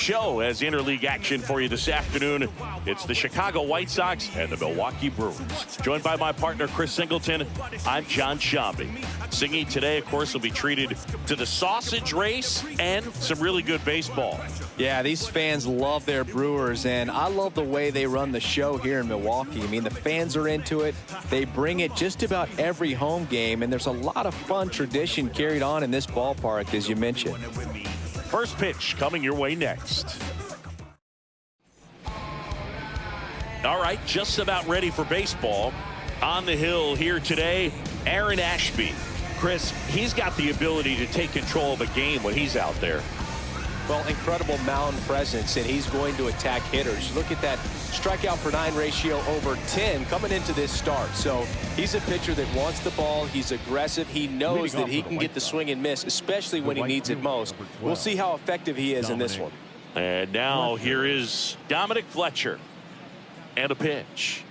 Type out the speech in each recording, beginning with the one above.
Show as interleague action for you this afternoon. It's the Chicago White Sox and the Milwaukee Brewers. Joined by my partner, Chris Singleton, I'm John Shambi. Singy today, of course, will be treated to the sausage race and some really good baseball. Yeah, these fans love their Brewers, and I love the way they run the show here in Milwaukee. I mean, the fans are into it. They bring it just about every home game, and there's a lot of fun tradition carried on in this ballpark, as you mentioned. First pitch coming your way next. All right, just about ready for baseball. On the hill here today, Aaron Ashby. Chris, he's got the ability to take control of a game when he's out there. Well, incredible mound presence, and he's going to attack hitters. Look at that strikeout per 9 ratio over 10 coming into this start. So he's a pitcher that wants the ball. He's aggressive. He knows that he can get the swing and miss, especially when he needs it most. We'll see how effective he is in this one. And now here is Dominic Fletcher. And a pitch.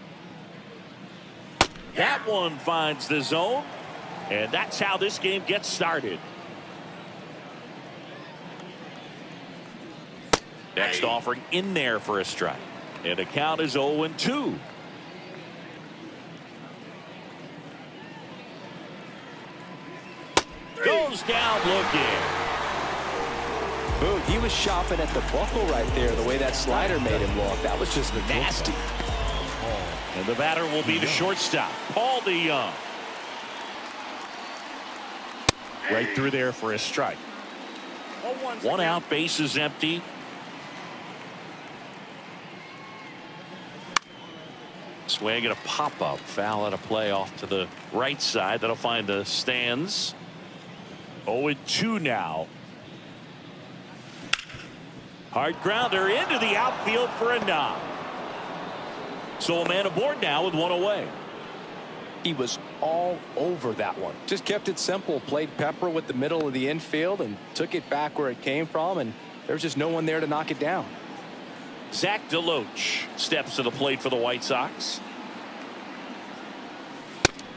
That one finds the zone. And that's how this game gets started. Next offering in there for a strike. And the count is 0-2. Goes down looking. Ooh, he was shopping at the buckle right there, the way that slider made him look. That was just nasty. And the batter will be the shortstop, Paul DeYoung. Right through there for a strike. One out, base is empty. Swing and a pop-up. Foul at a play off to the right side. That'll find the stands. 0-2 now. Hard grounder into the outfield for a knock. So a man aboard now with one away. He was all over that one. Just kept it simple. Played pepper with the middle of the infield and took it back where it came from. And there's just no one there to knock it down. Zach DeLoach steps to the plate for the White Sox.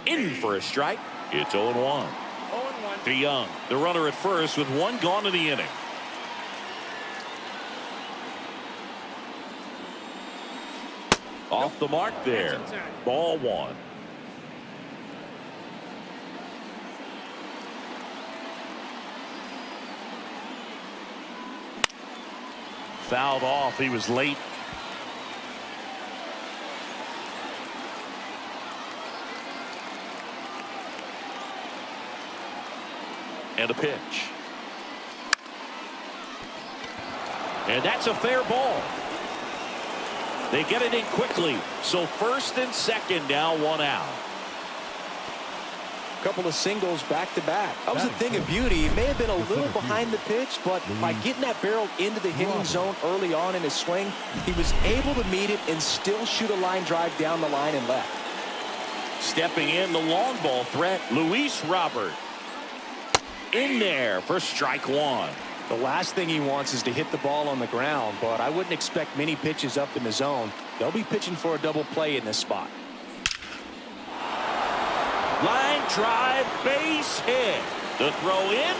In for a strike. It's 0-1. DeYoung, the runner at first with one gone in the inning. Off the mark there. Ball one. Fouled off. He was late. And a pitch. And that's a fair ball. They get it in quickly. So first and second now, one out. Couple of singles back to back. That was a thing of beauty. He may have been a little behind the pitch, but by getting that barrel into the hitting zone early on in his swing, he was able to meet it and still shoot a line drive down the line and left. Stepping in, the long ball threat, Luis Robert. In there for strike one. The last thing he wants is to hit the ball on the ground, but I wouldn't expect many pitches up in the zone. They'll be pitching for a double play in this spot. Line drive, base hit. The throw in.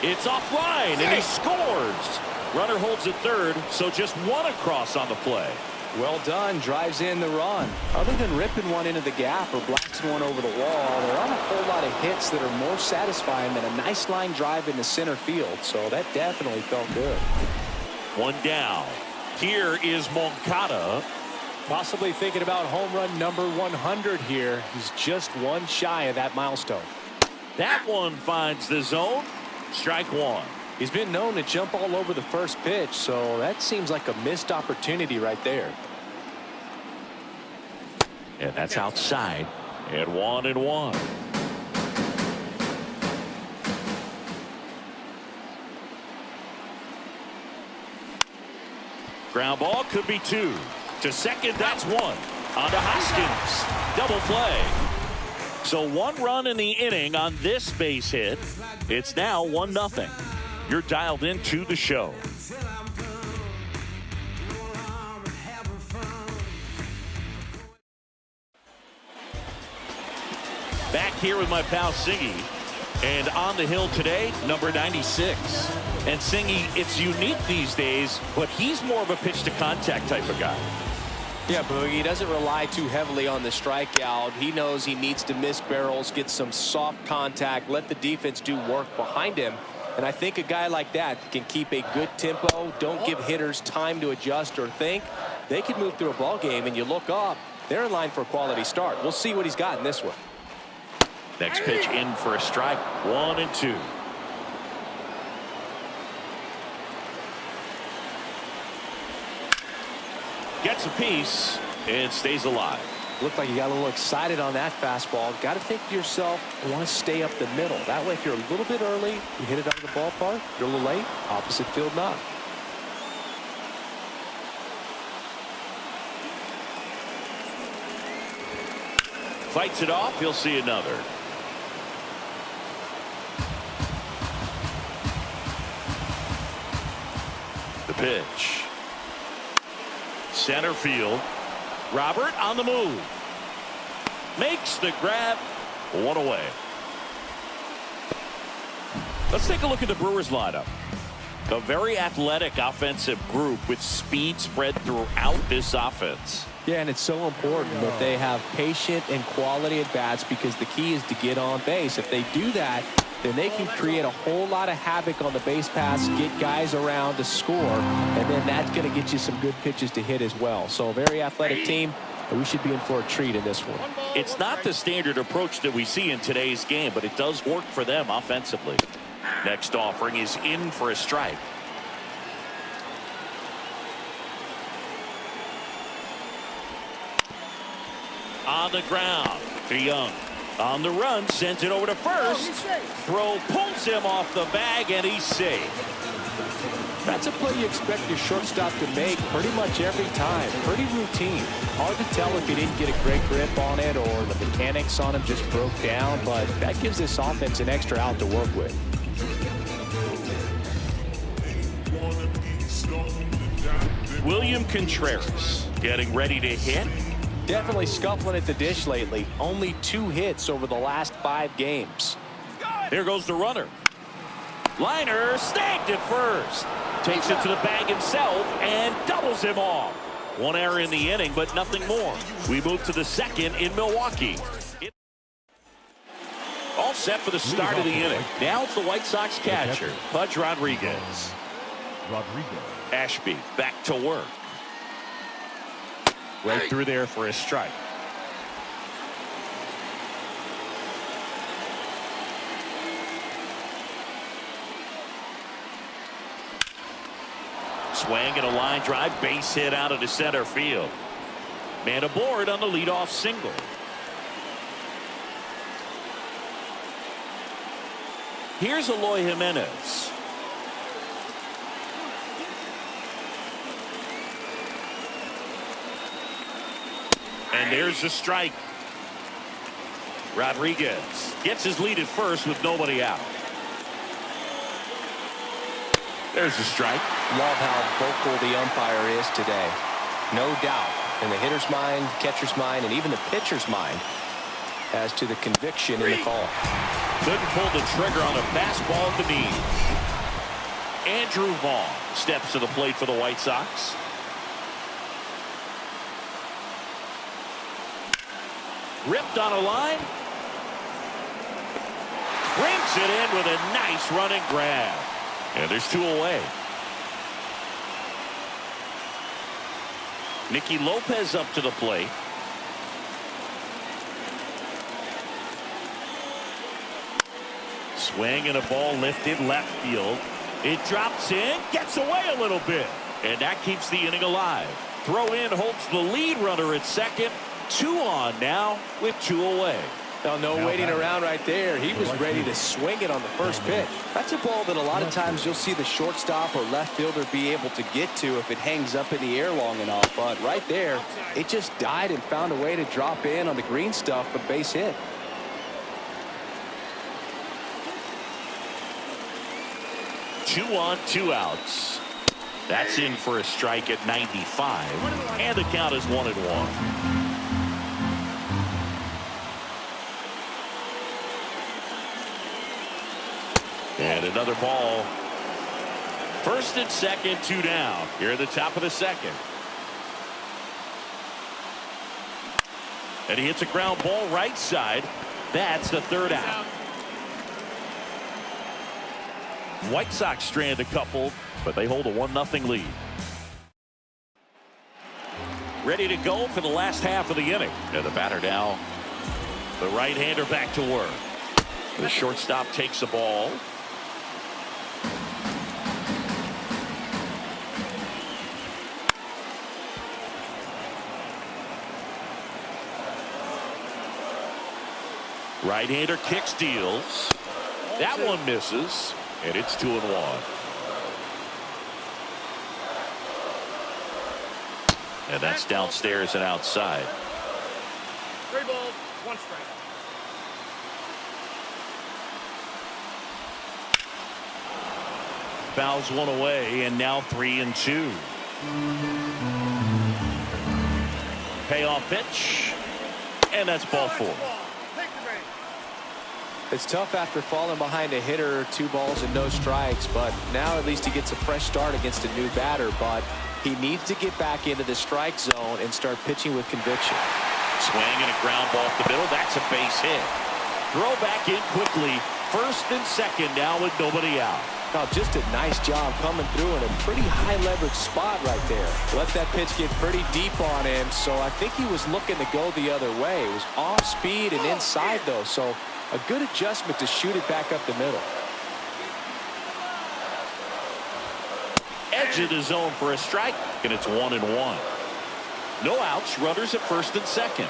It's offline, and he scores. Runner holds at third, so just one across on the play. Well done. Drives in the run. Other than ripping one into the gap or blasting one over the wall, there aren't a whole lot of hits that are more satisfying than a nice line drive into center field, so that definitely felt good. One down. Here is Moncada. Possibly thinking about home run number 100 here. He's just one shy of that milestone. That one finds the zone. Strike one. He's been known to jump all over the first pitch, so that seems like a missed opportunity right there. And that's outside. And 1-1. Ground ball could be two. To second, that's one. On to Hoskins. Double play. So one run in the inning on this base hit. It's now 1-0. You're dialed into the show. Back here with my pal Siggy. And on the hill today, number 96. And Singy, it's unique these days, but he's more of a pitch-to-contact type of guy. Yeah, Boogie doesn't rely too heavily on the strikeout. He knows he needs to miss barrels, get some soft contact, let the defense do work behind him. And I think a guy like that can keep a good tempo, don't give hitters time to adjust or think. They can move through a ball game, and you look up, they're in line for a quality start. We'll see what he's got in this one. Next pitch in for a strike, 1-2. Gets a piece and stays alive. Looked like you got a little excited on that fastball. Got to think to yourself, I want to stay up the middle. That way, if you're a little bit early, you hit it out of the ballpark. You're a little late, opposite field knock. Fights it off. He'll see another. The pitch. Center field. Robert on the move. Makes the grab. One away. Let's take a look at the Brewers lineup. A very athletic offensive group with speed spread throughout this offense. Yeah, and it's so important that they have patient and quality at bats, because the key is to get on base. If they do that, then they can create a whole lot of havoc on the base pass, get guys around to score, and then that's going to get you some good pitches to hit as well. So a very athletic team, and we should be in for a treat in this one. It's not the standard approach that we see in today's game, but it does work for them offensively. Next offering is in for a strike. On the ground to Young. On the run, sends it over to first. Throw pulls him off the bag, and he's safe. That's a play you expect your shortstop to make pretty much every time. Pretty routine. Hard to tell if he didn't get a great grip on it or the mechanics on him just broke down, but that gives this offense an extra out to work with. William Contreras getting ready to hit. Definitely scuffling at the dish lately. Only 2 hits over the last 5 games. There goes the runner. Liner snagged at first. Takes it to the bag himself and doubles him off. 1 error in the inning, but nothing more. We move to the second in Milwaukee. All set for the start of the inning. Now it's the White Sox catcher, Pudge Rodriguez. Ashby back to work. Right through there for a strike. Swing and a line drive, base hit out of the center field. Man aboard on the leadoff single. Here's Eloy Jimenez. And there's the strike. Rodriguez gets his lead at first with nobody out. There's the strike. Love how vocal the umpire is today. No doubt in the hitter's mind, catcher's mind, and even the pitcher's mind as to the conviction in the call. Couldn't pull the trigger on a fastball at the knee. Andrew Vaughn steps to the plate for the White Sox. Ripped on a line. Brings it in with a nice running grab. And there's 2 away. Nicky Lopez up to the plate. Swing and a ball lifted left field. It drops in, gets away a little bit. And that keeps the inning alive. Throw in holds the lead runner at second. 2 on now with 2 away. No waiting around right there. He was ready to swing it on the first pitch. That's a ball that a lot of times you'll see the shortstop or left fielder be able to get to if it hangs up in the air long enough. But right there, it just died and found a way to drop in on the green stuff for base hit. Two on, 2 outs. That's in for a strike at 95. And the count is 1-1. Another ball. First and second, 2 down. Here at the top of the second. And he hits a ground ball right side. That's the 3rd out. White Sox strand a couple, but they hold a 1-0 lead. Ready to go for the last half of the inning. And the batter now, the right-hander back to work. The shortstop takes the ball. Right-hander kicks, deals. That one misses, and it's 2-1. And that's downstairs and outside. 3 balls, 1 strike. Fouls one away, and now 3-2. Payoff pitch, and that's ball 4. It's tough after falling behind a hitter, 2 balls and no strikes, but now at least he gets a fresh start against a new batter. But he needs to get back into the strike zone and start pitching with conviction. Swing and a ground ball up the middle. That's a base hit. Throw back in quickly. First and second now with nobody out. Now just a nice job coming through in a pretty high leverage spot right there. Let that pitch get pretty deep on him, so I think he was looking to go the other way. It was off speed and inside though, so a good adjustment to shoot it back up the middle. Edge of the zone for a strike, and it's 1-1. No outs, runners at first and second.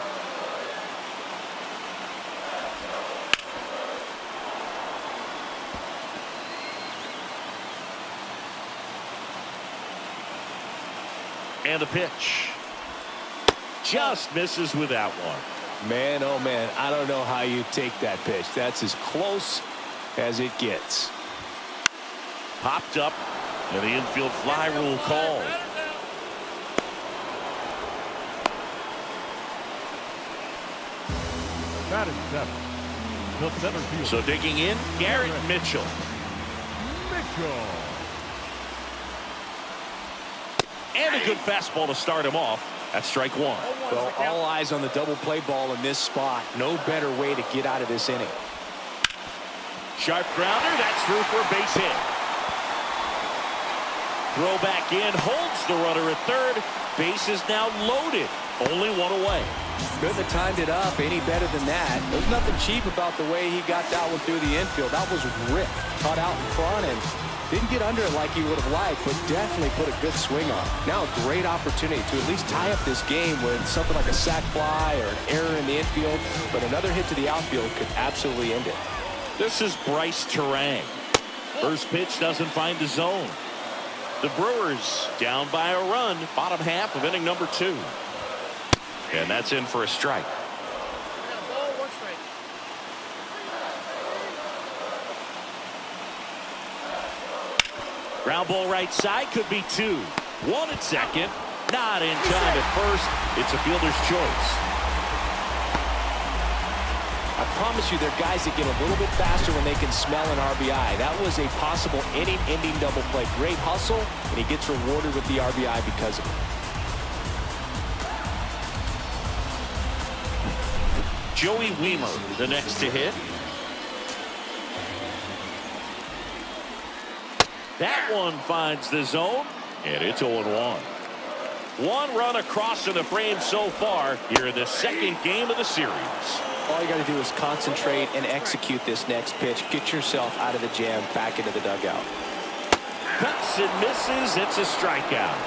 And the pitch. Just misses with that one. Man, oh man, I don't know how you take that pitch. That's as close as it gets. Popped up, and the infield fly rule called. That is 7. The center field. So digging in, Garrett Mitchell. And a good fastball to start him off. That's strike 1. Well, all eyes on the double play ball in this spot. No better way to get out of this inning. Sharp grounder. That's through for a base hit. Throw back in. Holds the runner at third. Base is now loaded. Only 1 away. Couldn't have timed it up any better than that. There's nothing cheap about the way he got that one through the infield. That was ripped. Caught out in front and didn't get under it like he would have liked, but definitely put a good swing on. Now a great opportunity to at least tie up this game with something like a sac fly or an error in the infield, but another hit to the outfield could absolutely end it. This is Bryce Terang. First pitch doesn't find the zone. The Brewers down by a run, bottom half of inning number 2. And that's in for a strike. Ball, 1 strike. Ground ball right side, could be 2. 1 at second, not in time at first. It's a fielder's choice. I promise you, there are guys that get a little bit faster when they can smell an RBI. That was a possible inning-ending double play. Great hustle, and he gets rewarded with the RBI because of it. Joey Weimer, the next to hit. That one finds the zone, and it's 0-1. 1 run across in the frame so far here in the second game of the series. All you got to do is concentrate and execute this next pitch. Get yourself out of the jam, back into the dugout. Cuts and misses. It's a strikeout.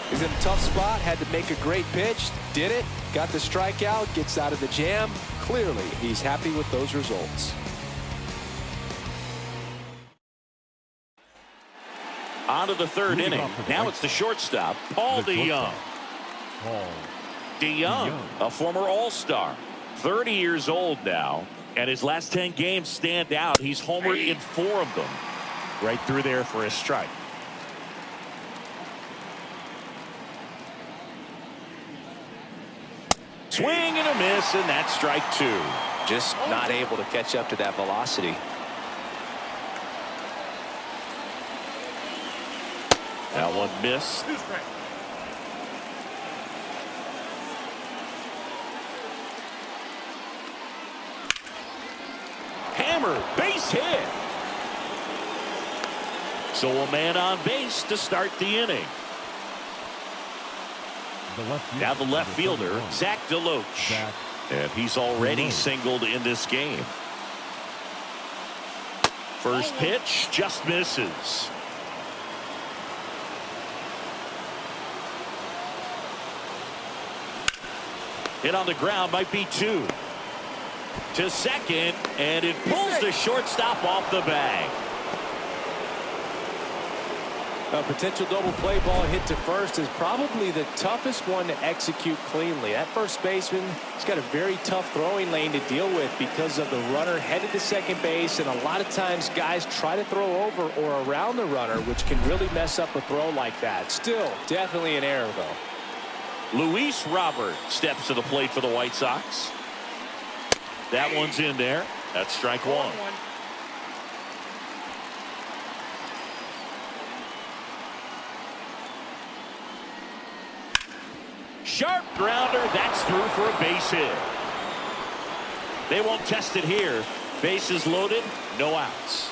He's in a tough spot, had to make a great pitch, did it, got the strikeout, gets out of the jam. Clearly, he's happy with those results. On to the 3rd inning. Now it's the shortstop, Paul DeYoung. DeYoung, a former All-Star, 30 years old now, and his last 10 games stand out. He's homered in 4 of them. Right through there for a strike. Swing and a miss, and that's strike 2. Just not able to catch up to that velocity. That one missed. 2 strikes. Hammer, base hit. So a man on base to start the inning. Now the left fielder, Zach DeLoach. And he's already singled in this game. First pitch just misses. Hit on the ground, might be 2. To second, and it pulls the shortstop off the bag. A potential double play ball hit to first is probably the toughest one to execute cleanly. That first baseman has got a very tough throwing lane to deal with because of the runner headed to second base, and a lot of times guys try to throw over or around the runner, which can really mess up a throw like that. Still, definitely an error, though. Luis Robert steps to the plate for the White Sox. That one's in there. That's strike 1. Sharp grounder. That's through for a base hit. They won't test it here. Bases loaded, no outs.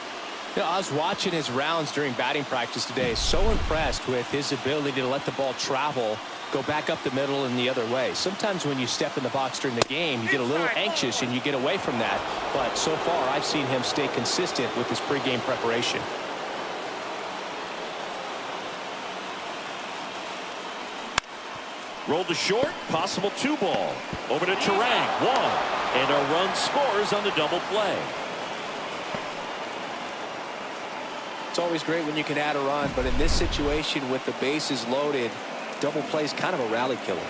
You know, I was watching his rounds during batting practice today. So impressed with his ability to let the ball travel, go back up the middle and the other way. Sometimes when you step in the box during the game, you get a little anxious and you get away from that. But so far, I've seen him stay consistent with his pregame preparation. Rolled to short, possible 2 ball. Over to Turang, 1. And a run scores on the double play. It's always great when you can add a run, but in this situation with the bases loaded, double play is kind of a rally killer.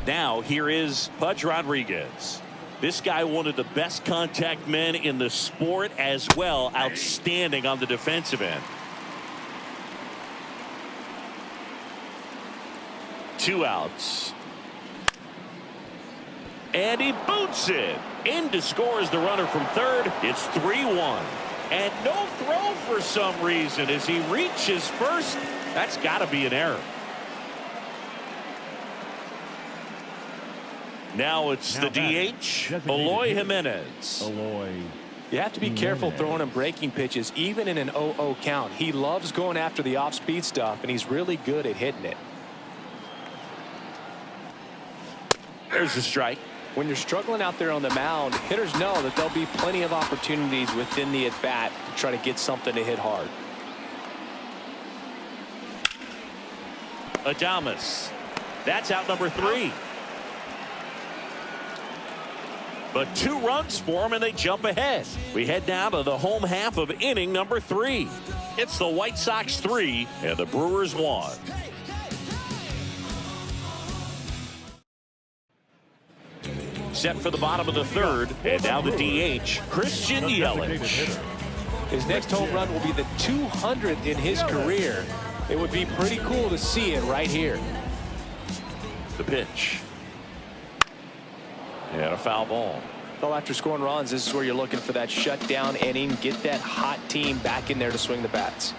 Now here is Pudge Rodriguez. This guy, one of the best contact men in the sport as well. Outstanding on the defensive end. 2 outs. And he boots it. In to score is the runner from third. It's 3-1. And no throw for some reason as he reaches first. That's got to be an error. Now it's the DH, Eloy Jimenez. You have to be careful throwing him breaking pitches, even in an 0-0 count. He loves going after the off-speed stuff, and he's really good at hitting it. There's a strike. When you're struggling out there on the mound, hitters know that there'll be plenty of opportunities within the at-bat to try to get something to hit hard. Adames. That's out number 3. But 2 runs for them, and they jump ahead. We head down to the home half of inning number 3. It's the White Sox 3 and the Brewers 1. Set for the bottom of the third, and now the DH, Christian Yelich. His next home run will be the 200th in his career. It would be pretty cool to see it right here. The pitch. And a foul ball. So after scoring runs, this is where you're looking for that shutdown inning. Get that hot team back in there to swing the bats.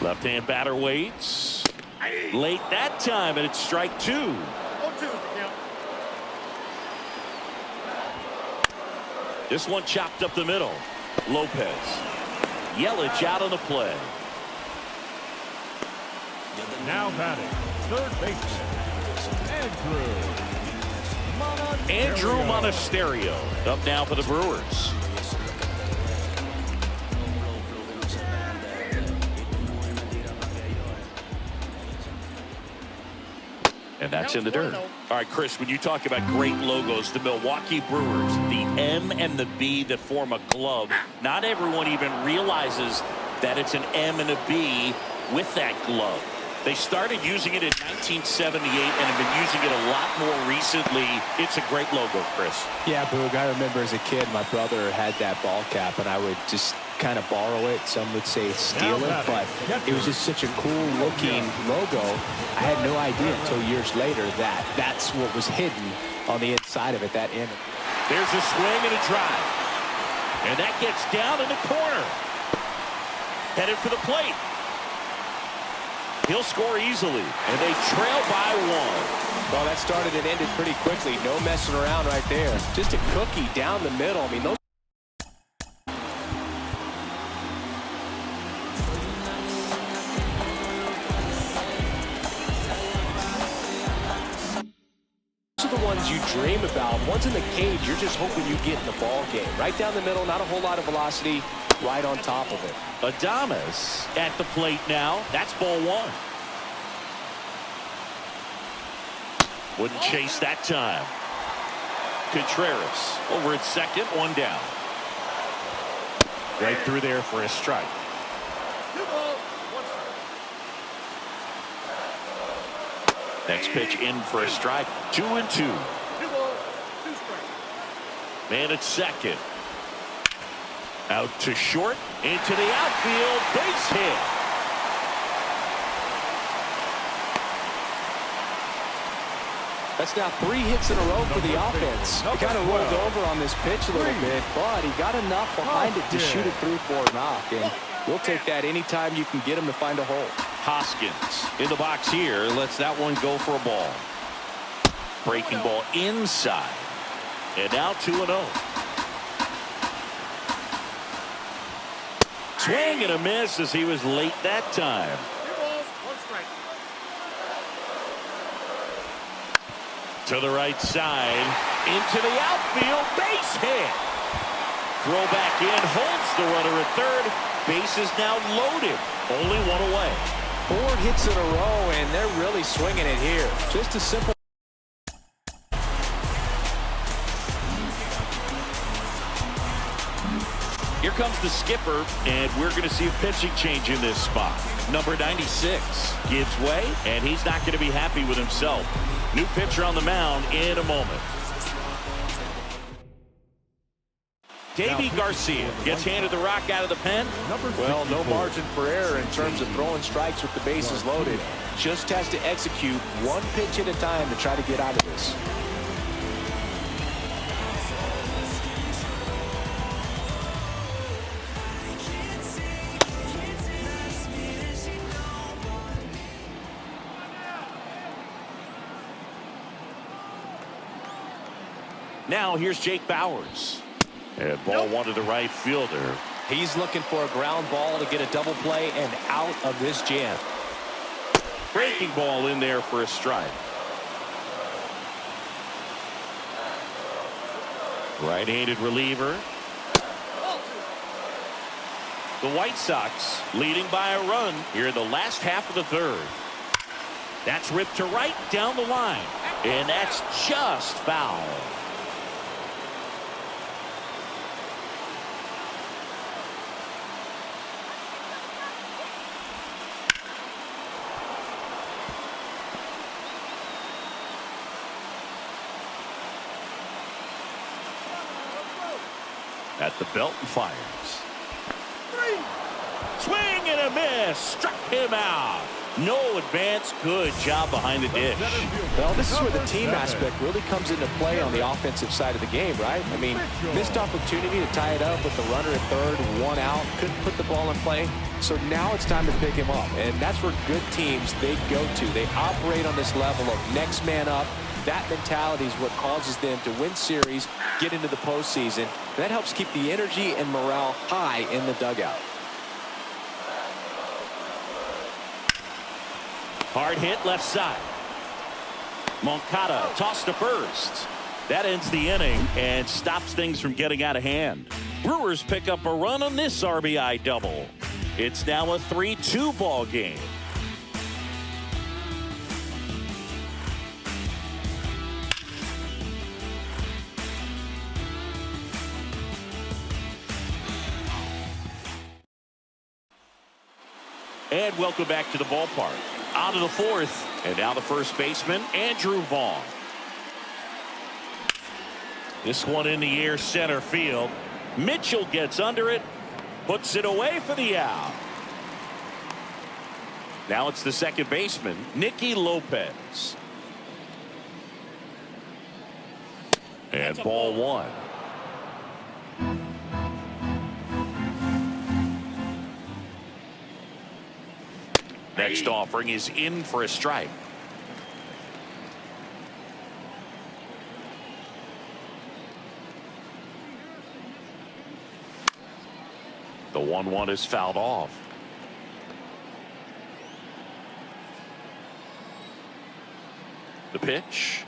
Left-hand batter waits. Late that time, and it's strike 2. 0-2 is the count. This one chopped up the middle. Lopez. Yelich out on the play. Now batting, third baseman, Andrew Monasterio up now for the Brewers. And that's in the dirt. All right, Chris, when you talk about great logos, the Milwaukee Brewers, the M and the B that form a glove, not everyone even realizes that it's an M and a B with that glove. They started using it in 1978 and have been using it a lot more recently. It's a great logo, Chris. Yeah, Boog, I remember as a kid, my brother had that ball cap, and I would just kind of borrow it. Some would say steal it, but it was just such a cool-looking logo. I had no idea until years later that that's what was hidden on the inside of it, that image. There's a swing and a drive. And that gets down in the corner. Headed for the plate. He'll score easily, and they trail by one. Well, that started and ended pretty quickly. No messing around right there. Just a cookie down the middle. I mean, those are the ones you dream about. Ones in the cage, you're just hoping you get in the ball game. Right down the middle, not a whole lot of velocity. Right on top of it. Adames at the plate now. That's ball one. Wouldn't chase that time. Contreras over at second, one down. Right through there for a strike. 2 balls, 1 strike. Next pitch in for a strike. 2-2. 2 balls, 2 strikes. Man at second. Out to short, into the outfield, base hit. That's now 3 hits in a row for the offense. He kind of rolled over on this pitch a little bit, but he got enough behind it to shoot it through for a knock. And we'll take that anytime you can get him to find a hole. Hoskins in the box here, lets that one go for a ball. Breaking ball inside. And now 2-0. Swing and a miss as he was late that time. 2 balls, 1 strike. To the right side, into the outfield, base hit. Throw back in, holds the runner at third. Base is now loaded, only 1 away. 4 hits in a row, and they're really swinging it here. Just a simple. Here comes the skipper, and we're going to see a pitching change in this spot. Number 96 gives way, and he's not going to be happy with himself. New pitcher on the mound in a moment. Davey Garcia gets handed the rock out of the pen. Well, no margin for error in terms of throwing strikes with the bases loaded. Just has to execute 1 pitch at a time to try to get out of this. Now here's Jake Bauers. And ball one to the right fielder. He's looking for a ground ball to get a double play and out of this jam. Breaking ball in there for a strike. Right-handed reliever. The White Sox leading by a run here in the last half of the third. That's ripped to right down the line. And that's just foul. At the belt and fires. 3. Swing and a miss. Struck him out. No advance. Good job behind the dish. Well, this is where the team aspect really comes into play on the offensive side of the game, right? I mean, missed opportunity to tie it up with the runner at third, 1 out, couldn't put the ball in play. So now it's time to pick him up, and that's where good teams, they go to. They operate on this level of next man up. That mentality is what causes them to win series, get into the postseason. And that helps keep the energy and morale high in the dugout. Hard hit left side. Moncada tossed to first. That ends the inning and stops things from getting out of hand. Brewers pick up a run on this RBI double. It's now a 3-2 ball game. And welcome back to the ballpark. On to the fourth. And now the first baseman, Andrew Vaughn. This one in the air center field. Mitchell gets under it. Puts it away for the out. Now it's the second baseman, Nicky Lopez. And ball one. Next offering is in for a strike. The 1-1 is fouled off. The pitch.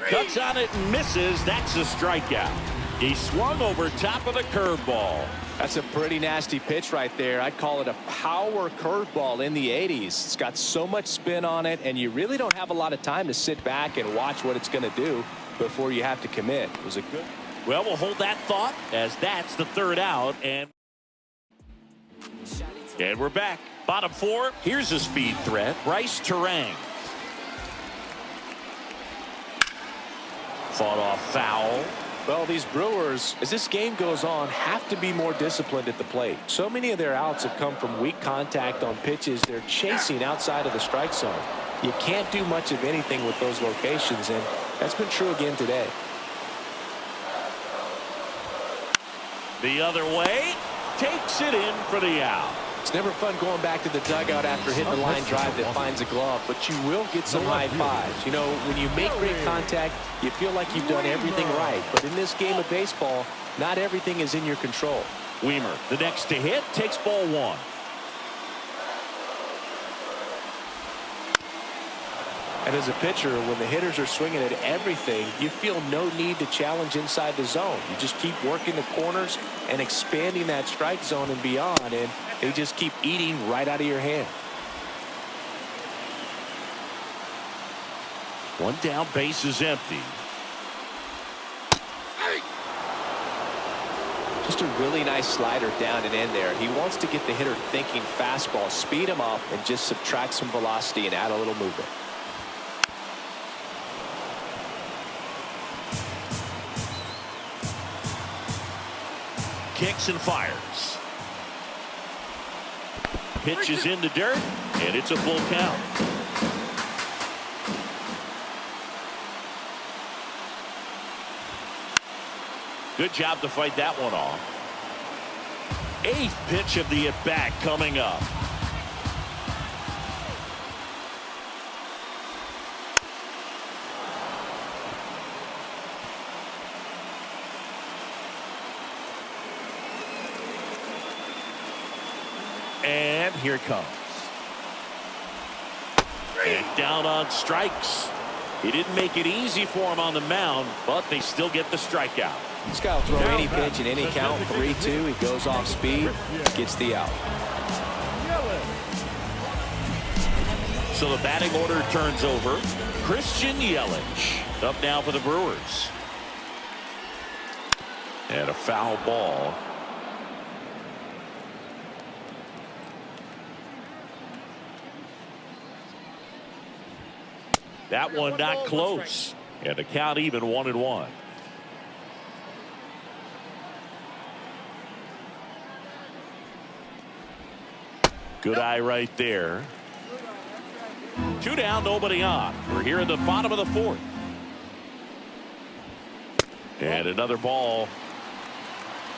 Cuts on it and misses. That's a strikeout. He swung over top of the curveball. That's a pretty nasty pitch right there. I'd call it a power curveball in the 80s. It's got so much spin on it, and you really don't have a lot of time to sit back and watch what it's going to do before you have to commit. It was a good. Well, we'll hold that thought as that's the third out, and we're back. Bottom four. Here's a speed threat. Bryce Terang. Fought off foul. Well, these Brewers, as this game goes on, have to be more disciplined at the plate. So many of their outs have come from weak contact on pitches they're chasing outside of the strike zone. You can't do much of anything with those locations, and that's been true again today. The other way, takes it in for the out. It's never fun going back to the dugout after hitting the line drive that finds a glove, but you will get some high fives. You know, when you make great contact, you feel like you've done everything right. But in this game of baseball, not everything is in your control. Weimer, the next to hit, takes ball one. And as a pitcher, when the hitters are swinging at everything, you feel no need to challenge inside the zone. You just keep working the corners and expanding that strike zone and beyond, and they just keep eating right out of your hand. One down, base is empty. Just a really nice slider down and in there. He wants to get the hitter thinking fastball, speed him up, and just subtract some velocity and add a little movement. Kicks and fires. Pitch is in the dirt, and it's a full count. Good job to fight that one off. Eighth pitch of the at-bat coming up. And here it comes. And down on strikes. He didn't make it easy for him on the mound, but they still get the strikeout. This guy will throw any pitch in any count. 3-2. He goes off speed, gets the out. So the batting order turns over. Christian Yelich up now for the Brewers. And a foul ball. That one not close. And the count even 1-1. Good eye right there. Two down, nobody on. We're here in the bottom of the fourth. And another ball.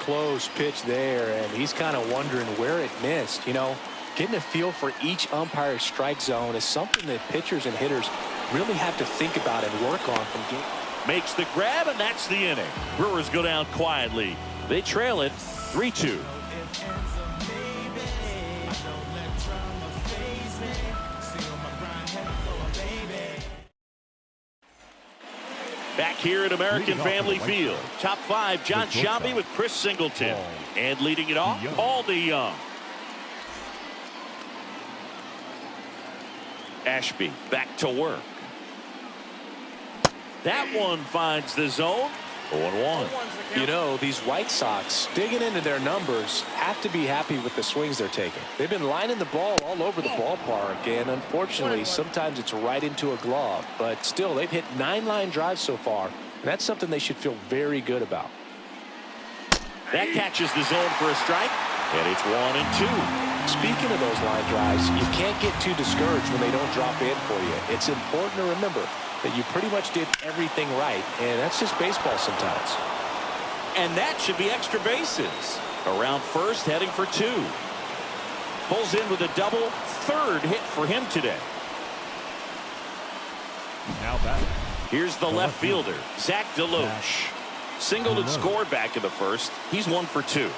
Close pitch there, and he's kind of wondering where it missed. You know, getting a feel for each umpire's strike zone is something that pitchers and hitters really have to think about and work on from game. Makes the grab, and that's the inning. Brewers go down quietly. They trail it 3-2. Back here at American Family Field. Top five, John Shambi with Chris Singleton. And leading it off, Paul DeYoung. Ashby back to work. That one finds the zone. 0-1. You know, these White Sox, digging into their numbers, have to be happy with the swings they're taking. They've been lining the ball all over the ballpark, and unfortunately, sometimes it's right into a glove. But still, they've hit 9 line drives so far, and that's something they should feel very good about. That catches the zone for a strike, and it's 1-2. Speaking of those line drives, you can't get too discouraged when they don't drop in for you. It's important to remember that you pretty much did everything right, and that's just baseball sometimes. And that should be extra bases. Around first, heading for 2. Pulls in with a double, 3rd hit for him today. Now batting. Here's the left fielder, Zach Deloach. Singled and scored back in the first. He's 1 for 2.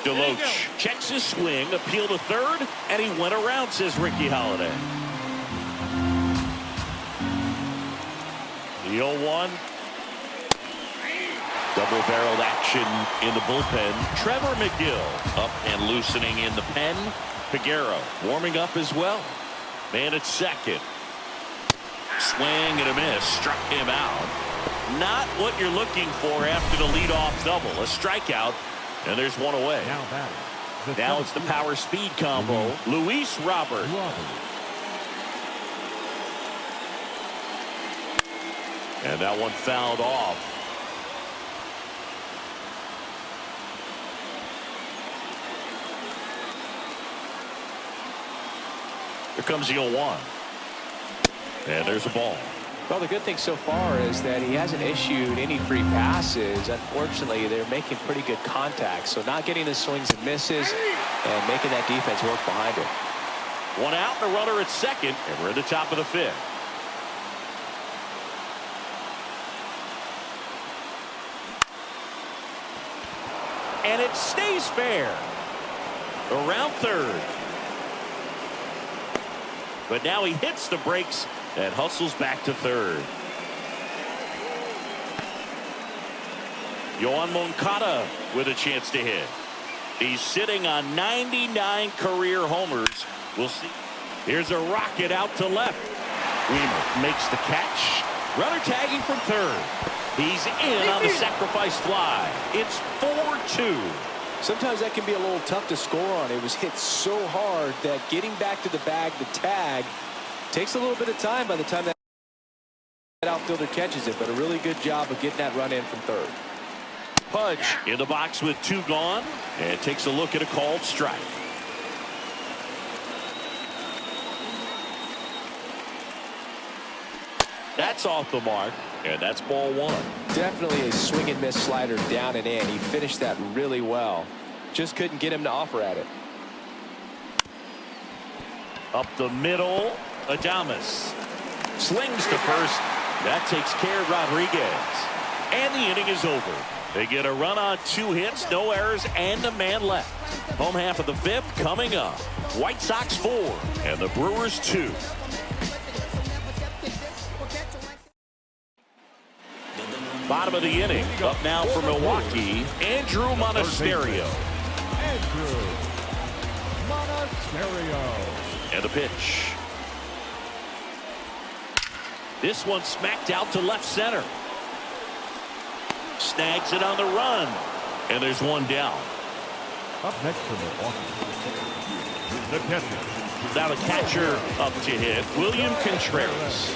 Deloach checks his swing, appeal to 3rd, and he went around, says Ricky Holiday. The 0-1. Double-barreled action in the bullpen. Trevor McGill up and loosening in the pen. Peguero warming up as well. Man at second. Swing and a miss. Struck him out. Not what you're looking for after the leadoff double. A strikeout, and there's 1 away. Now it's the power speed combo. Luis Robert. And that one fouled off. Here comes the 0-1. And there's a ball. Well, the good thing so far is that he hasn't issued any free passes. Unfortunately, they're making pretty good contact, so not getting the swings and misses and making that defense work behind it. 1 out and a runner at second, and we're at the top of the 5th. And it stays fair. Around 3rd. But now he hits the brakes and hustles back to 3rd. Yoan Moncada with a chance to hit. He's sitting on 99 career homers. We'll see. Here's a rocket out to left. Weimer makes the catch. Runner tagging from 3rd. He's in on the sacrifice fly. It's 4-2. Sometimes that can be a little tough to score on. It was hit so hard that getting back to the bag, the tag, takes a little bit of time by the time that outfielder catches it, but a really good job of getting that run in from 3rd. Pudge in the box with 2 gone, and takes a look at a called strike. That's off the mark, and that's ball 1. Definitely a swing and miss slider down and in. He finished that really well. Just couldn't get him to offer at it. Up the middle, Adames slings to first. That takes care of Rodriguez. And the inning is over. They get a run on 2 hits, no errors, and a man left. Home half of the 5th coming up. White Sox 4 and the Brewers 2. Bottom of the inning. Up now for Milwaukee, Andrew Monasterio. And the pitch. This one smacked out to left center. Snags it on the run. And there's 1 down. Up next for Milwaukee, the catcher. Now the catcher up to hit, William Contreras.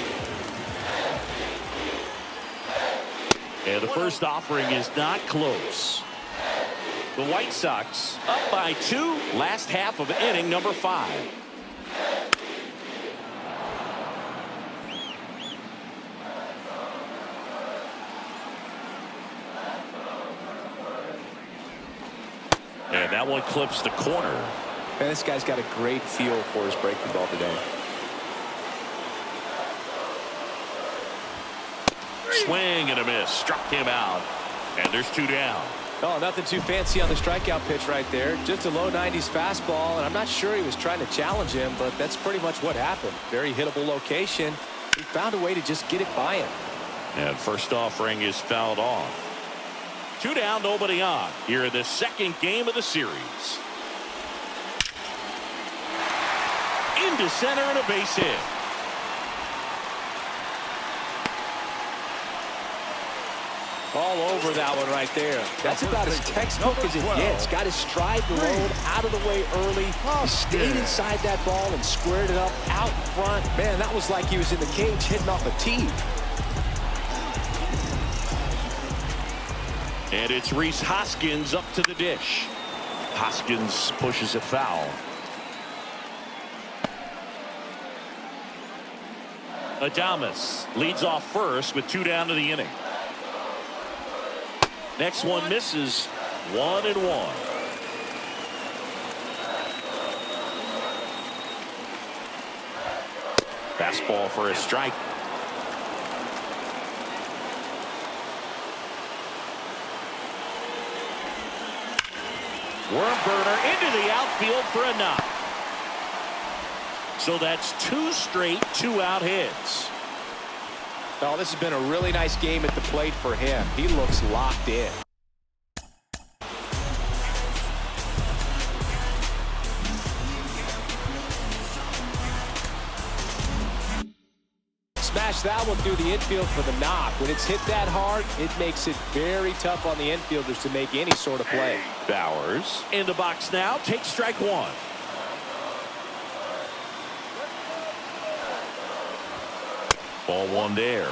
And the first offering is not close. The White Sox up by 2, last half of inning number 5. And that one clips the corner. Man, this guy's got a great feel for his breaking ball today. Swing and a miss. Struck him out. And there's 2 down. Oh, nothing too fancy on the strikeout pitch right there. Just a low 90s fastball, and I'm not sure he was trying to challenge him, but that's pretty much what happened. Very hittable location. He found a way to just get it by him. And first offering is fouled off. 2 down, nobody on. Here in the 2nd game of the series. Into center and a base hit. All over that one right there. That's about as textbook as it gets. Got his stride load out of the way early. He stayed inside that ball and squared it up out front. Man, that was like he was in the cage hitting off a tee. And it's Rhys Hoskins up to the dish. Hoskins pushes it foul. Adames leads off first with 2 down to the inning. Next one misses. 1-1. Fastball for a strike. Worm burner into the outfield for a knock. So that's 2 straight 2-out hits. Oh, this has been a really nice game at the plate for him. He looks locked in. Smash that one through the infield for the knock. When it's hit that hard, it makes it very tough on the infielders to make any sort of play. Bowers in the box now. Takes strike 1. Ball 1 there.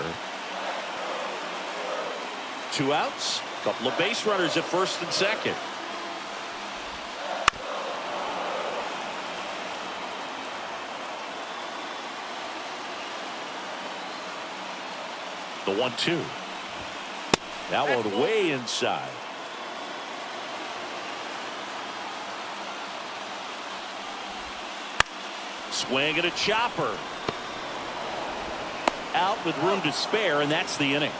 2 outs. Couple of base runners at first and second. The 1-2. That one way inside. Swing and a chopper. Out with room to spare, and that's the inning.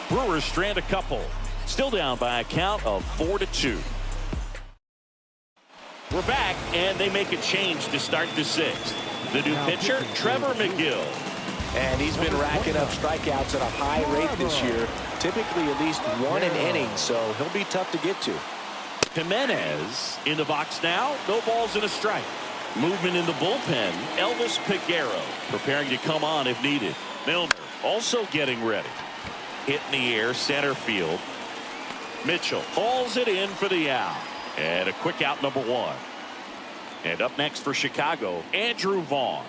Brewers strand a couple. Still down by a count of 4-2. We're back, and they make a change to start the 6th. The new pitcher, Trevor McGill. And he's been racking up strikeouts at a high rate this year. Typically at least 1 an inning, so he'll be tough to get to. Jimenez in the box now. No balls and a strike. Movement in the bullpen. Elvis Peguero preparing to come on if needed. Milner also getting ready. Hit in the air, center field. Mitchell hauls it in for the out. And a quick out, number 1. And up next for Chicago, Andrew Vaughn.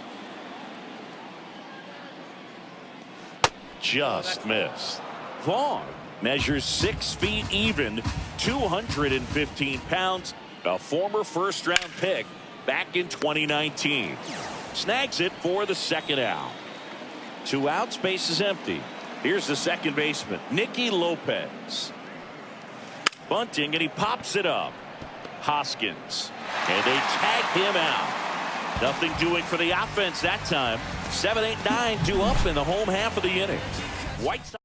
Just missed. Vaughn measures 6 feet even, 215 pounds, a former first-round pick back in 2019. Snags it for the 2nd out. 2 outs, base is empty. Here's the second baseman, Nicky Lopez. Bunting, and he pops it up. Hoskins, and they tag him out. Nothing doing for the offense that time. 7, 8, 9 due up in the home half of the inning. WhiteSox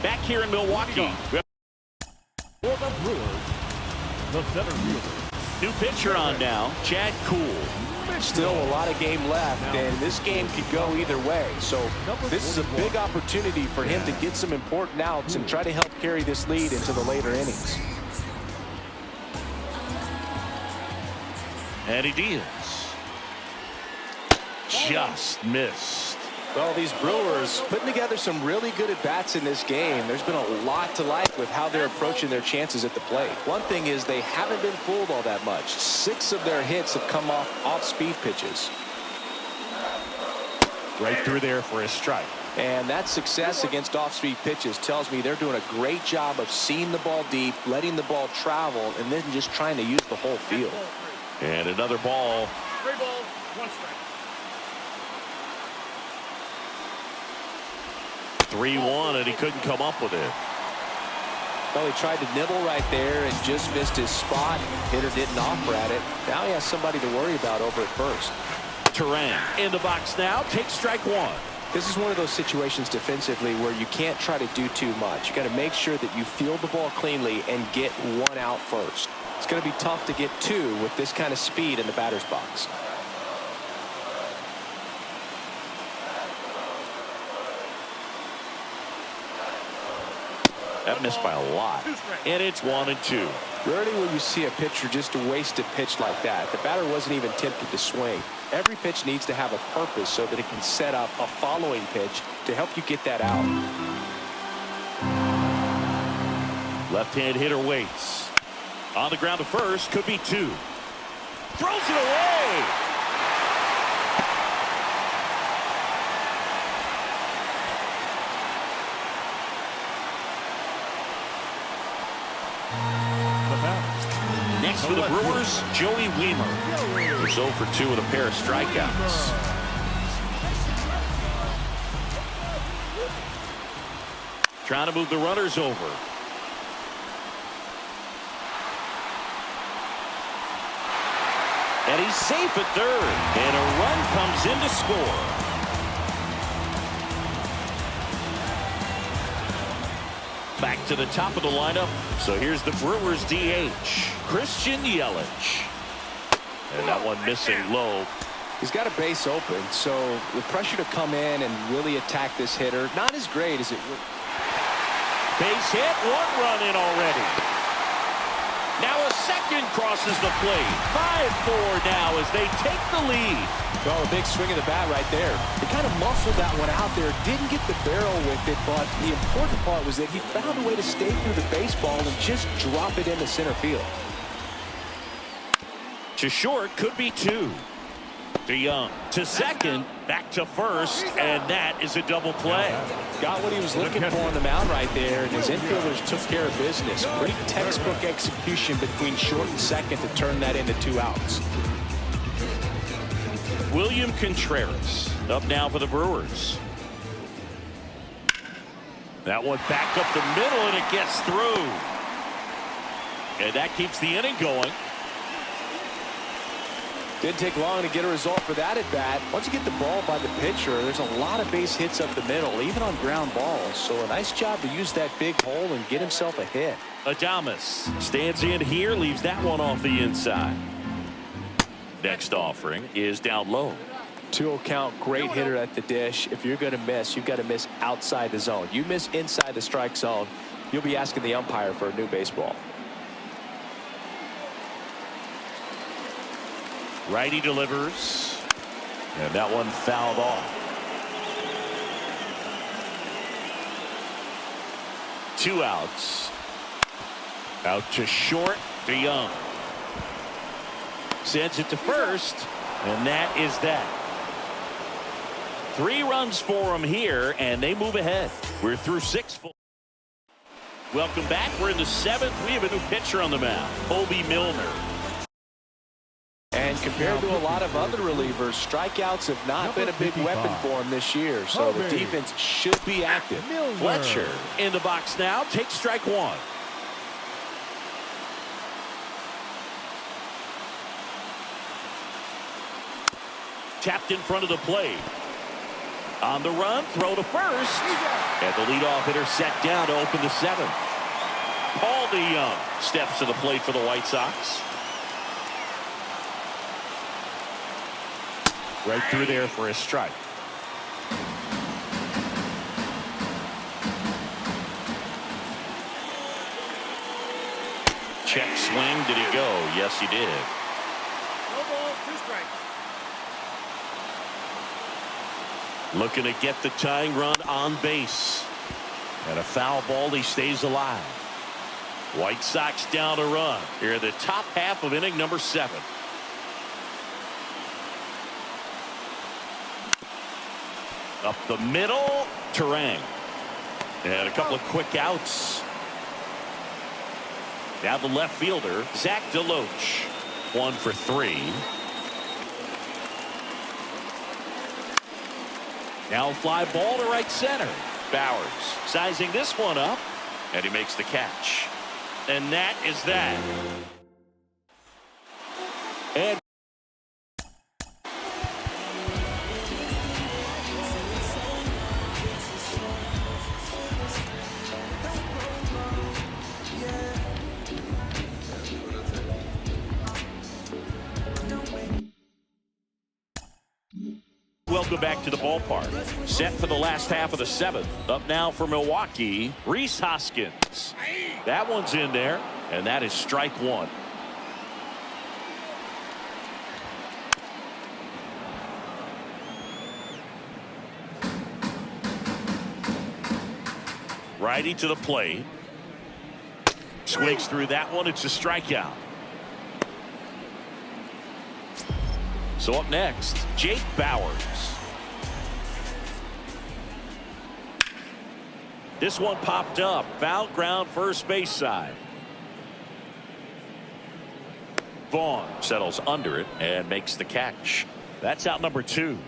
back here in Milwaukee. For the Brewers, the center fielder. New pitcher on now, Chad Kuhl. Still a lot of game left, and this game could go either way. So this is a big opportunity for him to get some important outs and try to help carry this lead into the later innings. And he deals. Just missed. Well, these Brewers putting together some really good at-bats in this game. There's been a lot to like with how they're approaching their chances at the plate. One thing is they haven't been fooled all that much. 6 of their hits have come off speed pitches. Right through there for a strike. And that success against off-speed pitches tells me they're doing a great job of seeing the ball deep, letting the ball travel, and then just trying to use the whole field. And another ball. 3 balls, 1 strike. 3-1, and he couldn't come up with it. Well, he tried to nibble right there and just missed his spot. Hitter didn't offer at it. Now he has somebody to worry about over at first. Turan in the box now. Takes strike 1. This is one of those situations defensively where you can't try to do too much. You got to make sure that you field the ball cleanly and get 1 out first. It's going to be tough to get 2 with this kind of speed in the batter's box. That missed by a lot. And it's 1-2. Rarely will you see a pitcher just waste a pitch like that. The batter wasn't even tempted to swing. Every pitch needs to have a purpose so that it can set up a following pitch to help you get that out. Left-hand hitter waits. On the ground to first, could be 2. Throws it away. Next for the Brewers, Joey Wiemer. He's 0 for 2 with a pair of strikeouts. Trying to move the runners over. And he's safe at third. And a run comes in to score. Back to the top of the lineup. So here's the Brewers DH, Christian Yelich. And that one missing low. He's got a base open, so the pressure to come in and really attack this hitter, not as great as it would. Base hit, 1 run in already. Now a second crosses the plate. 5-4 now as they take the lead. Well, a big swing of the bat right there. He kind of muscled that one out there. Didn't get the barrel with it, but the important part was that he found a way to stay through the baseball and just drop it into center field. To short, could be 2. DeYoung to second, back to first, and that is a double play. Got what he was looking for on the mound right there, and his infielders took care of business. Pretty textbook execution between short and second to turn that into 2 outs. William Contreras up now for the Brewers. That one back up the middle, and it gets through. And that keeps the inning going. Didn't take long to get a result for that at bat. Once you get the ball by the pitcher, there's a lot of base hits up the middle, even on ground balls. So a nice job to use that big hole and get himself a hit. Adames stands in here, leaves that one off the inside. Next offering is down low. 2-0 count, great hitter at the dish. If you're going to miss, you've got to miss outside the zone. You miss inside the strike zone, you'll be asking the umpire for a new baseball. Righty delivers, and that one fouled off. 2 outs. Out to short, DeYoung. Sends it to first, and that is that. 3 runs for him here, and they move ahead. We're through 6. Welcome back. We're in the 7th. We have a new pitcher on the mound, Kobe Milner. And compared to a lot of other relievers, strikeouts have not been a big weapon for him this year. So the defense should be active. Fletcher in the box now. Takes strike 1. Tapped in front of the plate. On the run, throw to first. And the leadoff hitter set down to open the 7th. Paul DeYoung steps to the plate for the White Sox. Right through there for a strike. Check swing. Did he go? Yes, he did. No balls, 2 strikes. Looking to get the tying run on base. And a foul ball. He stays alive. White Sox down a run. Here in the top half of inning number 7. Up the middle, Terang. And a couple of quick outs. Now the left fielder, Zach DeLoach. 1 for 3. Now fly ball to right center. Bowers sizing this one up, and he makes the catch. And that is that. And welcome back to the ballpark. Set for the last half of the seventh. Up now for Milwaukee, Rhys Hoskins. That one's in there, and that is strike one. Righty to the plate. Swings through that one. It's a strikeout. So up next, Jake Bauers. This one popped up. Foul ground, first base side. Vaughn settles under it and makes the catch. That's out number 2.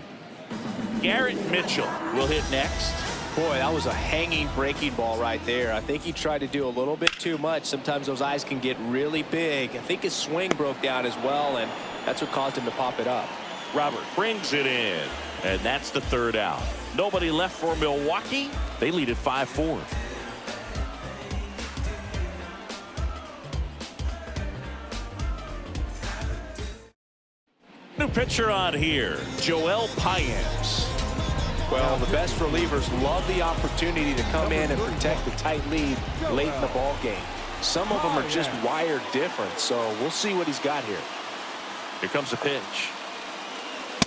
Garrett Mitchell will hit next. Boy, that was a hanging breaking ball right there. I think he tried to do a little bit too much. Sometimes those eyes can get really big. I think his swing broke down as well, and that's what caused him to pop it up. Robert brings it in, and that's the third out. Nobody left for Milwaukee. They lead at 5-4. New pitcher on here, Joel Payamps. Well, the best relievers love the opportunity to come in and protect the tight lead late in the ball game. Some of them are just wired different, so we'll see what he's got here. Here comes the pitch.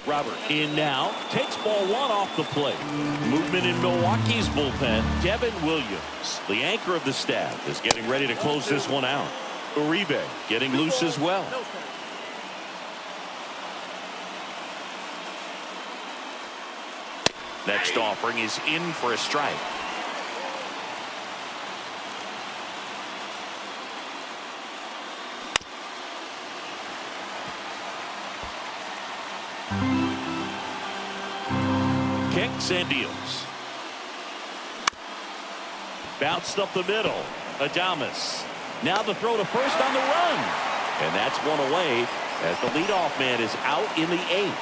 Robert in now, takes ball one off the plate. Movement in Milwaukee's bullpen. Devin Williams, the anchor of the staff, is getting ready to close this one out. Uribe getting loose as well. Next offering is in for a strike. Kicks and deals. Bounced up the middle. Adames. Now the throw to first on the run. And that's one away as the leadoff man is out in the 8th.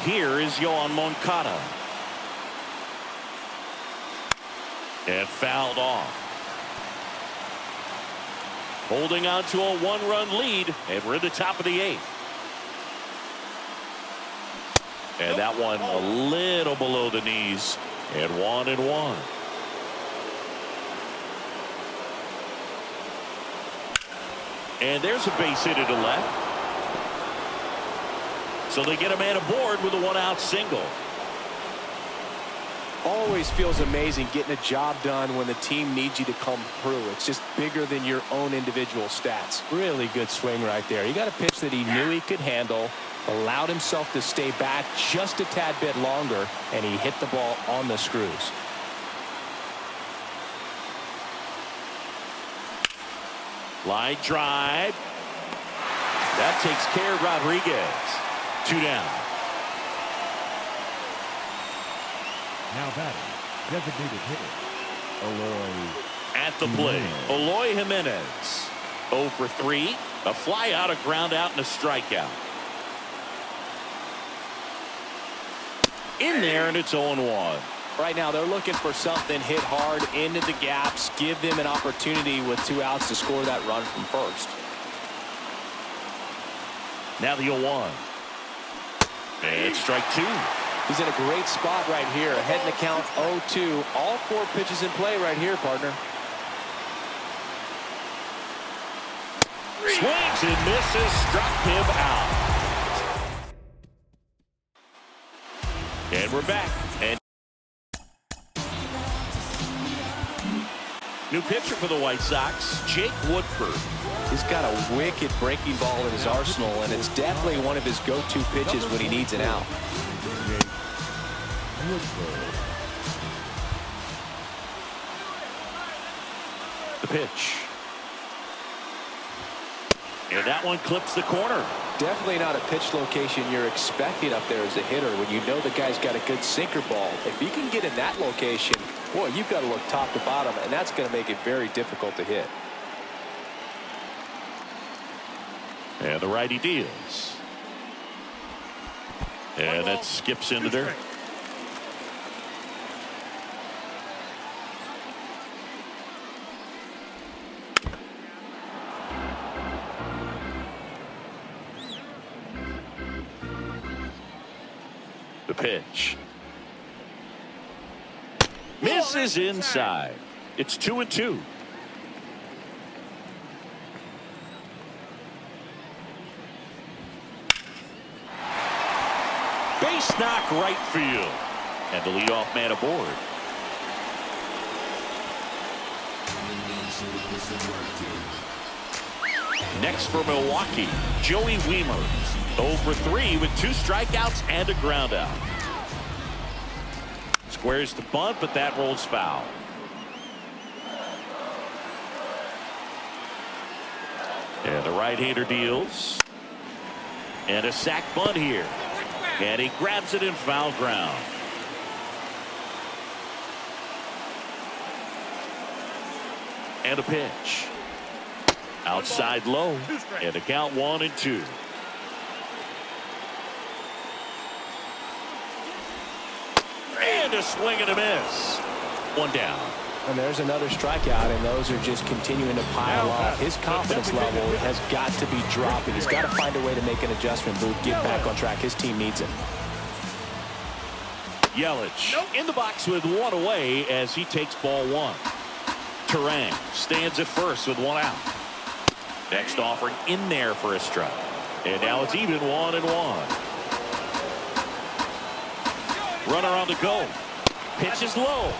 Here is Yoan Moncada. And fouled off. Holding on to a 1-run lead, and we're in the top of the 8th. And that one a little below the knees, and 1-1. And there's a base hit to left. So they get a man aboard with a 1-out single. Always feels amazing getting a job done when the team needs you to come through. It's just bigger than your own individual stats. Really good swing right there. He got a pitch that he knew he could handle, allowed himself to stay back just a tad bit longer, and he hit the ball on the screws. Line drive. That takes care of Rodriguez. 2 down. Now batting, designated hitter, Eloy. At the plate, Eloy Jimenez. 0 for 3. A fly out, a ground out, and a strikeout. In there, and it's 0-1. Right now, they're looking for something hit hard into the gaps, give them an opportunity with 2 outs to score that run from first. Now the 0-1. And strike 2. He's in a great spot right here, ahead in the count 0-2. All 4 pitches in play right here, partner. Swings and misses, struck him out. And we're back. And new pitcher for the White Sox, Jake Woodford. He's got a wicked breaking ball in his arsenal, and it's definitely one of his go-to pitches when he needs an out. The pitch. And that one clips the corner. Definitely not a pitch location you're expecting up there as a hitter when you know the guy's got a good sinker ball. If he can get in that location, boy, you've got to look top to bottom, and that's going to make it very difficult to hit. And the righty deals. And that skips into there. The pitch. Misses inside. It's 2-2. Base knock right field. And the leadoff man aboard. Next for Milwaukee, Joey Wiemer. 0 for 3 with 2 strikeouts and a ground out. Squares the bunt, but that rolls foul. And the right-hander deals. And a sac bunt here. And he grabs it in foul ground. And a pitch. Outside low. And a count 1-2. And a swing and a miss. 1 down. And there's another strikeout, and those are just continuing to pile up. His confidence level has got to be dropping. He's got to find a way to make an adjustment move, get back on track. His team needs it. Yelich in the box with 1 away as he takes ball 1. Terang stands at first with 1 out. Next offering in there for a strike. And now it's even 1-1. Runner on the go. Pitch is low.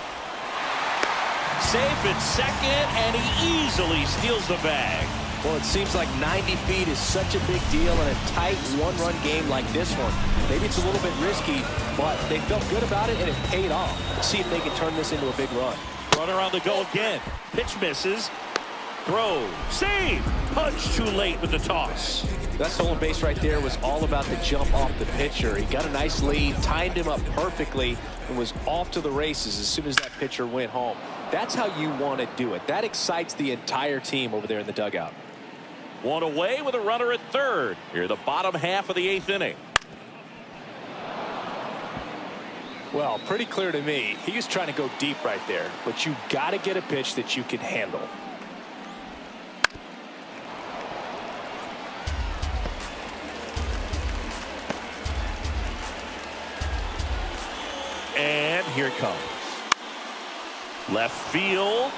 Safe at second, and he easily steals the bag. Well, it seems like 90 feet is such a big deal in a tight one-run game like this one. Maybe it's a little bit risky, but they felt good about it, and it paid off. Let's see if they can turn this into a big run. Runner on the go again. Pitch misses. Throw. Save. Punch too late with the toss. That stolen base right there was all about the jump off the pitcher. He got a nice lead, timed him up perfectly, and was off to the races as soon as that pitcher went home. That's how you want to do it. That excites the entire team over there in the dugout. 1 away with a runner at third. Here the bottom half of the 8th inning. Well, pretty clear to me. He was trying to go deep right there, but you got to get a pitch that you can handle. And here it comes. Left field.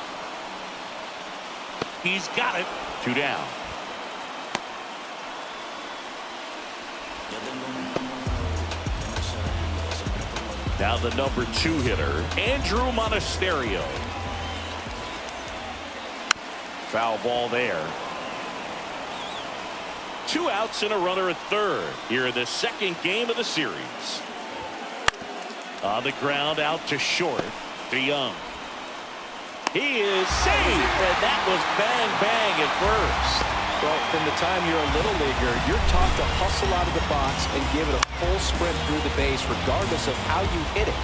He's got it. 2 down. Now the number 2 hitter, Andrew Monasterio. Foul ball there. 2 outs and a runner at third here in the second game of the series. On the ground out to short. DeYoung. He is safe, and that was bang, bang at first. Well, from the time you're a little leaguer, you're taught to hustle out of the box and give it a full sprint through the base, regardless of how you hit it.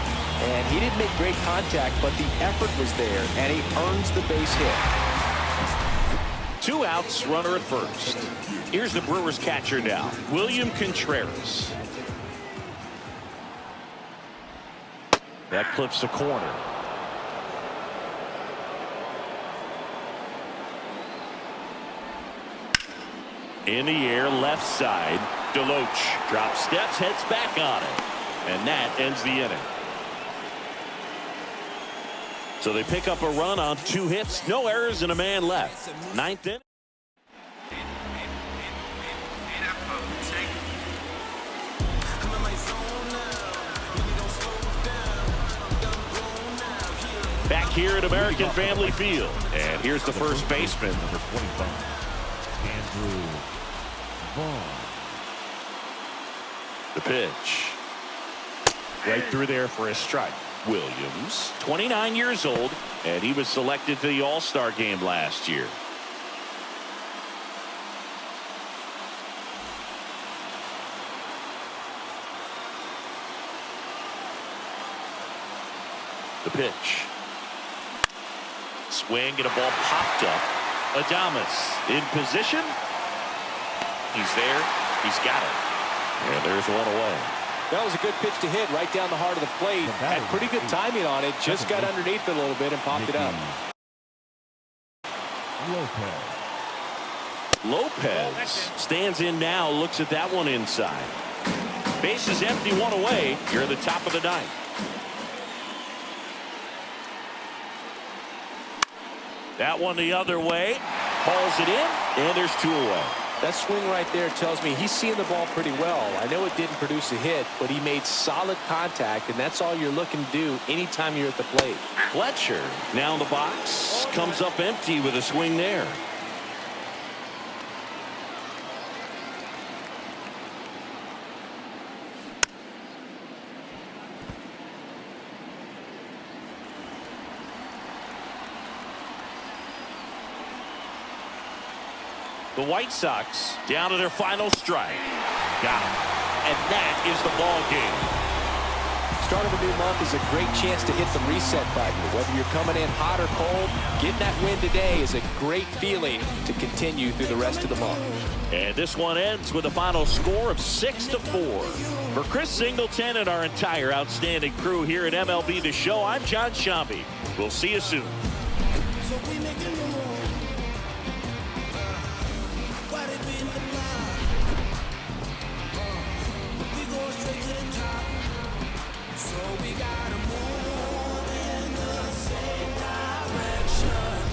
And he didn't make great contact, but the effort was there, and he earns the base hit. 2 outs, runner at first. Here's the Brewers catcher now, William Contreras. That clips the corner. In the air, left side. DeLoach drops steps, heads back on it. And that ends the inning. So they pick up a run on 2 hits, no errors, and a man left. 9th inning. Back here at American Family Field. And here's the first baseman, number 25, Andrew Vaughn. The pitch. Right through there for a strike. Williams, 29 years old, and he was selected to the All-Star game last year. The pitch. Swing and a ball popped up. Adames in position. He's there. He's got it. And there's 1 away. That was a good pitch to hit right down the heart of the plate. Had pretty good timing on it. Just got underneath it a little bit and popped it up. Lopez stands in now, looks at that one inside. Base is empty, one away. You're in the top of the ninth. That one the other way. Hauls it in, and there's 2 away. That swing right there tells me he's seeing the ball pretty well. I know it didn't produce a hit, but he made solid contact, and that's all you're looking to do anytime you're at the plate. Fletcher now in the box. Comes up empty with a swing there. The White Sox down to their final strike. Got him. And that is the ball game. Start of a new month is a great chance to hit the reset button. Whether you're coming in hot or cold, getting that win today is a great feeling to continue through the rest of the month. And this one ends with a final score of 6-4. For Chris Singleton and our entire outstanding crew here at MLB The Show, I'm John Shambi. We'll see you soon.